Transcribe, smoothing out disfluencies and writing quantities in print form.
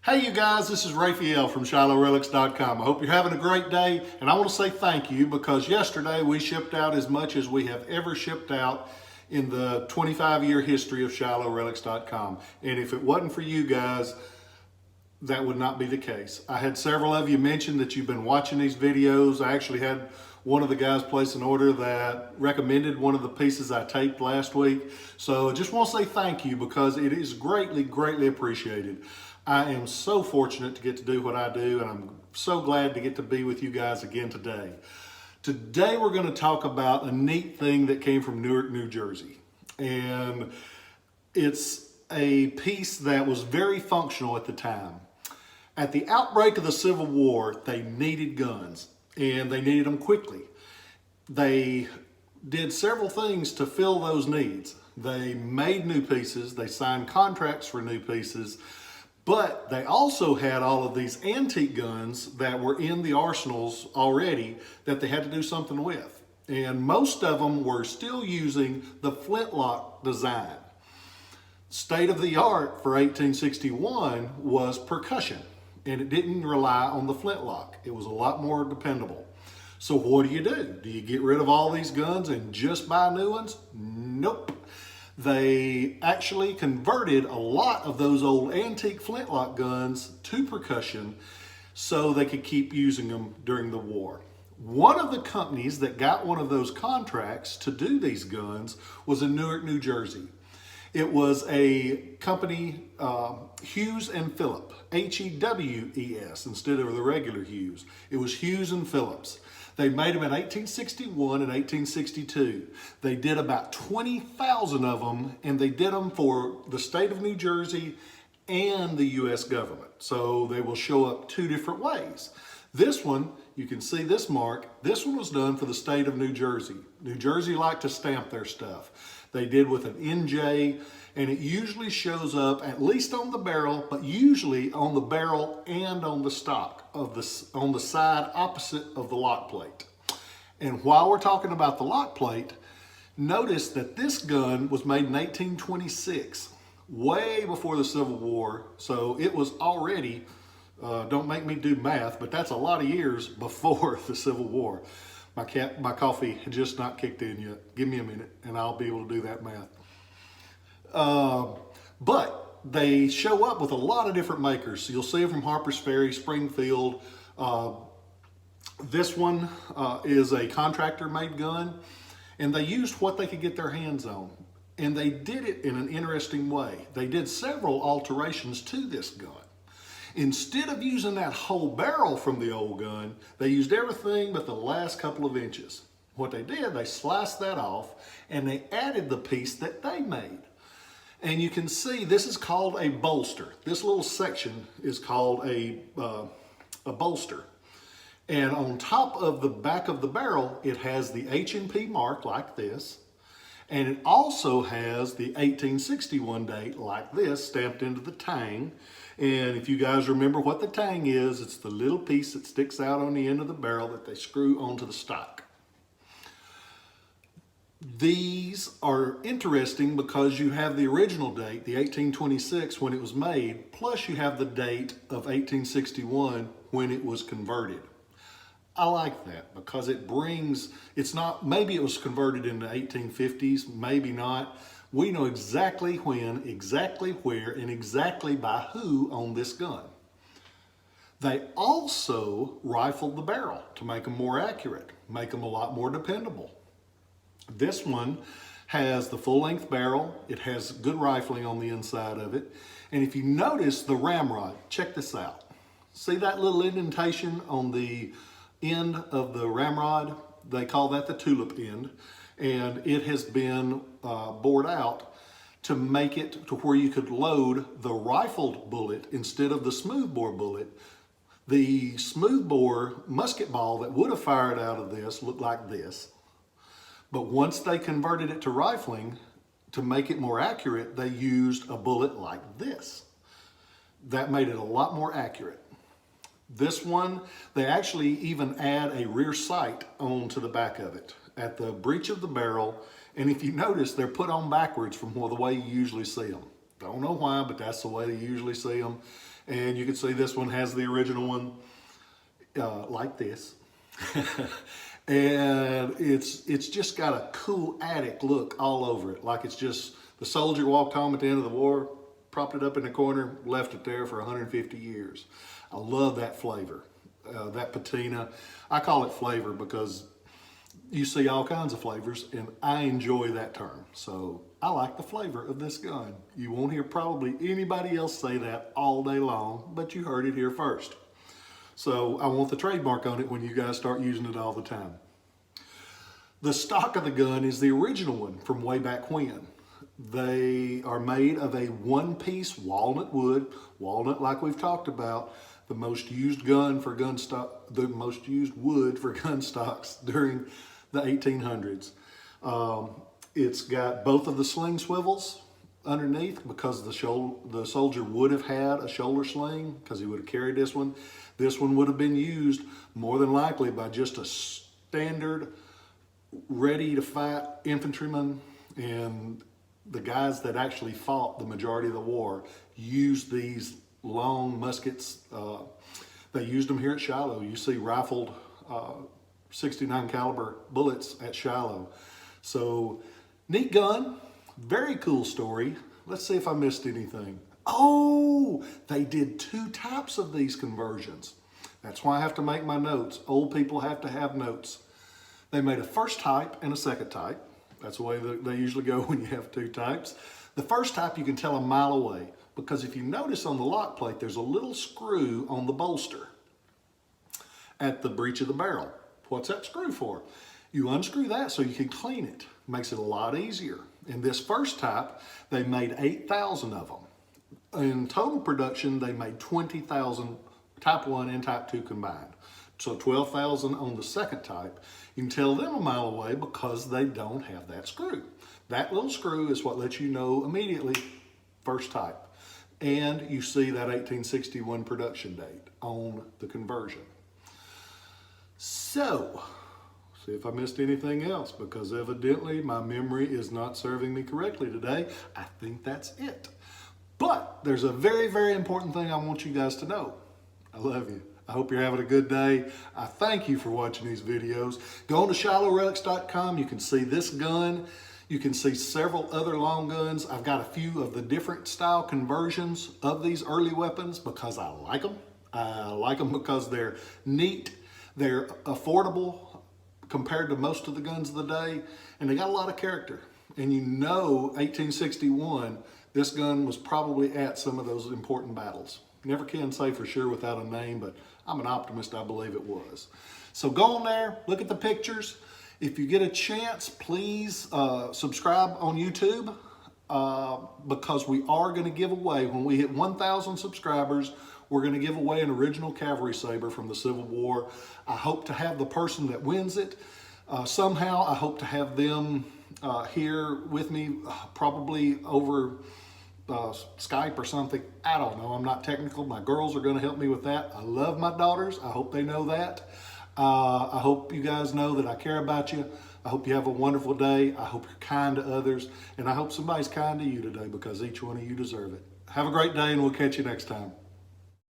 Hey you guys, this is Rafael from Relics.com. I hope you're having a great day, and I want to say thank you because yesterday we shipped out as much as we have ever shipped out in the 25-year history of Relics.com. And if it wasn't for you guys, that would not be the case. I had several of you mention that you've been watching these videos. I actually had one of the guys place an order that recommended one of the pieces I taped last week. So I just want to say thank you because it is greatly appreciated. I am so fortunate to get to do what I do, and I'm so glad to get to be with you guys again today. Today we're going to talk about a neat thing that came from Newark, New Jersey. And it's a piece that was very functional at the time. At the outbreak of the Civil War, they needed guns, and they needed them quickly. They did several things to fill those needs. They made new pieces, they signed contracts for new pieces, but they also had all of these antique guns that were in the arsenals already that they had to do something with. And most of them were still using the Flintlock design. State of the art for 1861 was percussion, and it didn't rely on the flintlock. It was a lot more dependable. So what do? Do you get rid of all these guns and just buy new ones? Nope. They actually converted a lot of those old antique flintlock guns to percussion so they could keep using them during the war. One of the companies that got one of those contracts to do these guns was in Newark, New Jersey. It was a company, Hewes and Phillips, H-E-W-E-S, instead of the regular Hewes. It was Hewes and Phillips. They made them in 1861 and 1862. They did about 20,000 of them, and they did them for the state of New Jersey and the U.S. government. So they will show up two different ways. This one, you can see this mark, this one was done for the state of New Jersey. New Jersey liked to stamp their stuff. They did with an NJ, and it usually shows up at least on the barrel, but usually on the barrel and on the stock of on the side opposite of the lock plate. And while we're talking about the lock plate, notice that this gun was made in 1826, way before the Civil War. So it was already, don't make me do math, but that's a lot of years before the Civil War. My coffee had just not kicked in yet. Give me a minute and I'll be able to do that math. But they show up with a lot of different makers. So you'll see them from Harper's Ferry, Springfield. This one is a contractor made gun, and they used what they could get their hands on. And they did it in an interesting way. They did several alterations to this gun. Instead of using that whole barrel from the old gun, they used everything but the last couple of inches. What they did, they sliced that off and they added the piece that they made. And you can see this is called a bolster. This little section is called a bolster. And on top of the back of the barrel, it has the H&P mark like this. And it also has the 1861 date like this stamped into the tang. And if you guys remember what the tang is, it's the little piece that sticks out on the end of the barrel that they screw onto the stock. These are interesting because you have the original date, the 1826 when it was made, plus you have the date of 1861 when it was converted. I like that because it brings, it's not, maybe it was converted in the 1850s, maybe not. We know exactly when, exactly where, and exactly by who on this gun. They also rifled the barrel to make them more accurate, make them a lot more dependable. This one has the full-length barrel. It has good rifling on the inside of it. And if you notice the ramrod, check this out. See that little indentation on the end of the ramrod? They call that the tulip end. And it has been bored out to make it to where you could load the rifled bullet instead of the smoothbore bullet. The smoothbore musket ball that would have fired out of this looked like this. But once they converted it to rifling, to make it more accurate, they used a bullet like this. That made it a lot more accurate. This one, they actually even add a rear sight onto the back of it at the breech of the barrel. And if you notice, they're put on backwards from the way you usually see them. Don't know why, but that's the way you usually see them. And you can see this one has the original one like this. And it's just got a cool attic look all over it. Like it's just, the soldier walked home at the end of the war, propped it up in the corner, left it there for 150 years. I love that flavor, that patina. I call it flavor because you see all kinds of flavors, and I enjoy that term. So I like the flavor of this gun. You won't hear probably anybody else say that all day long, but you heard it here first. So I want the trademark on it when you guys start using it all the time. The stock of the gun is the original one from way back when. They are made of a one-piece walnut wood. Walnut, like we've talked about, the most used gun for gun stock, the most used wood for gun stocks during the 1800s. It's got both of the sling swivels underneath because the soldier would have had a shoulder sling because he would have carried this one. This one would have been used more than likely by just a standard ready to fight infantryman, and the guys that actually fought the majority of the war used these long muskets. They used them here at Shiloh. You see rifled 69 caliber bullets at Shiloh. So neat gun, very cool story. Let's see if I missed anything. Oh, they did 2 types of these conversions. That's why I have to make my notes. Old people have to have notes. They made a first type and a second type. That's the way that they usually go when you have 2 types. The first type you can tell a mile away because if you notice on the lock plate, there's a little screw on the bolster at the breech of the barrel. What's that screw for? You unscrew that so you can clean it. Makes it a lot easier. In this first type, they made 8,000 of them. In total production, they made 20,000 type 1 and type 2 combined. So 12,000 on the second type. You can tell them a mile away because they don't have that screw. That little screw is what lets you know immediately first type. And you see that 1861 production date on the conversion. So, see if I missed anything else because evidently my memory is not serving me correctly today. I think that's it. But there's a very, very important thing I want you guys to know. I love you. I hope you're having a good day. I thank you for watching these videos. Go on to ShilohRelics.com. You can see this gun. You can see several other long guns. I've got a few of the different style conversions of these early weapons because I like them. I like them because they're neat. They're affordable compared to most of the guns of the day. And they got a lot of character. And you know 1861, this gun was probably at some of those important battles. Never can say for sure without a name, but I'm an optimist, I believe it was. So go on there, look at the pictures. If you get a chance, please subscribe on YouTube because we are going to give away, when we hit 1,000 subscribers, we're going to give away an original cavalry saber from the Civil War. I hope to have the person that wins it. Somehow, I hope to have them here with me, probably over Skype or something. I don't know. I'm not technical. My girls are going to help me with that. I love my daughters. I hope they know that. I hope you guys know that I care about you. I hope you have a wonderful day. I hope you're kind to others. And I hope somebody's kind to you today because each one of you deserve it. Have a great day and we'll catch you next time.